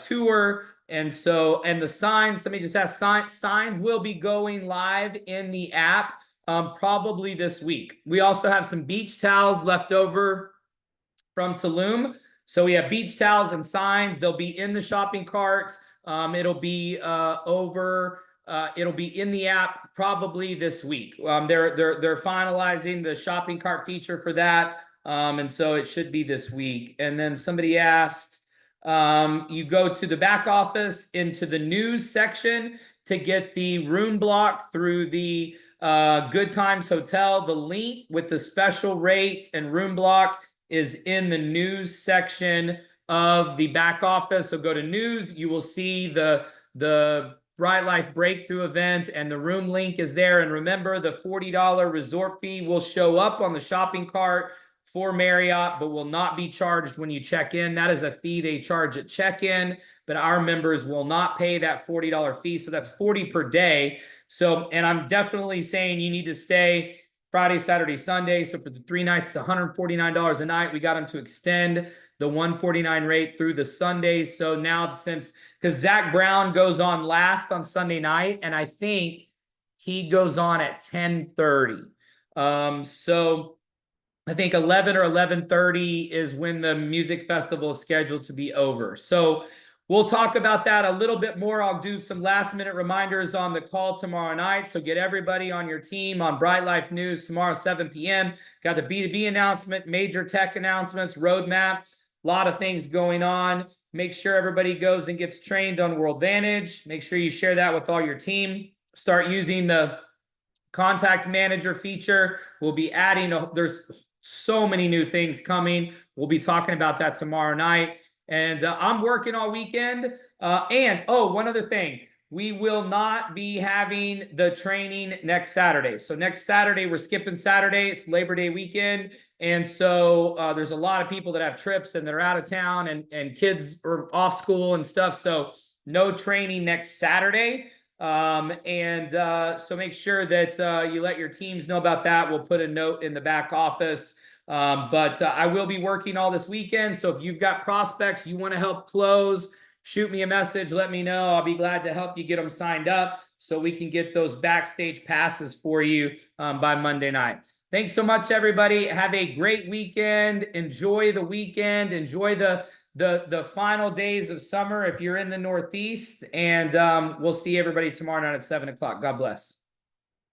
tour. And so, and the signs, somebody just asked, signs will be going live in the app probably this week. We also have some beach towels left over from Tulum. So we have beach towels and signs. They'll be in the shopping cart. It'll be it'll be in the app probably this week. They're finalizing the shopping cart feature for that. And so it should be this week. And then somebody asked, you go to the back office into the news section to get the room block through the Good Times Hotel. The link with the special rate and room block is in the news section of the back office. So go to news, you will see the Bryte Lyfe Breakthrough event, and the room link is there. And remember, the $40 resort fee will show up on the shopping cart for Marriott, but will not be charged when you check in. That is a fee they charge at check-in, but our members will not pay that $40 fee. So that's $40 per day. So, and I'm definitely saying you need to stay Friday, Saturday, Sunday. So for the 3 nights, it's $149 a night. We got them to extend the $149 rate through the Sundays. So now, because Zach Brown goes on last on Sunday night, and I think he goes on at 10:30. So I think 11 or 11:30 is when the music festival is scheduled to be over. So we'll talk about that a little bit more. I'll do some last minute reminders on the call tomorrow night. So get everybody on your team on Bryte Lyfe News tomorrow, 7 p.m. Got the B2B announcement, major tech announcements, roadmap, a lot of things going on. Make sure everybody goes and gets trained on World Vantage. Make sure you share that with all your team. Start using the contact manager feature. We'll be adding, there's so many new things coming. We'll be talking about that tomorrow night. And I'm working all weekend. And one other thing, we will not be having the training next Saturday. So next Saturday, we're skipping Saturday. It's Labor Day weekend. And so there's a lot of people that have trips and they're out of town, and kids are off school and stuff. So no training next Saturday. So make sure that you let your teams know about that. We'll put a note in the back office. But I will be working all this weekend. So if you've got prospects you want to help close, shoot me a message. Let me know. I'll be glad to help you get them signed up so we can get those backstage passes for you by Monday night. Thanks so much, everybody. Have a great weekend. Enjoy the weekend. Enjoy the final days of summer if you're in the Northeast. And we'll see everybody tomorrow night at 7 o'clock. God bless.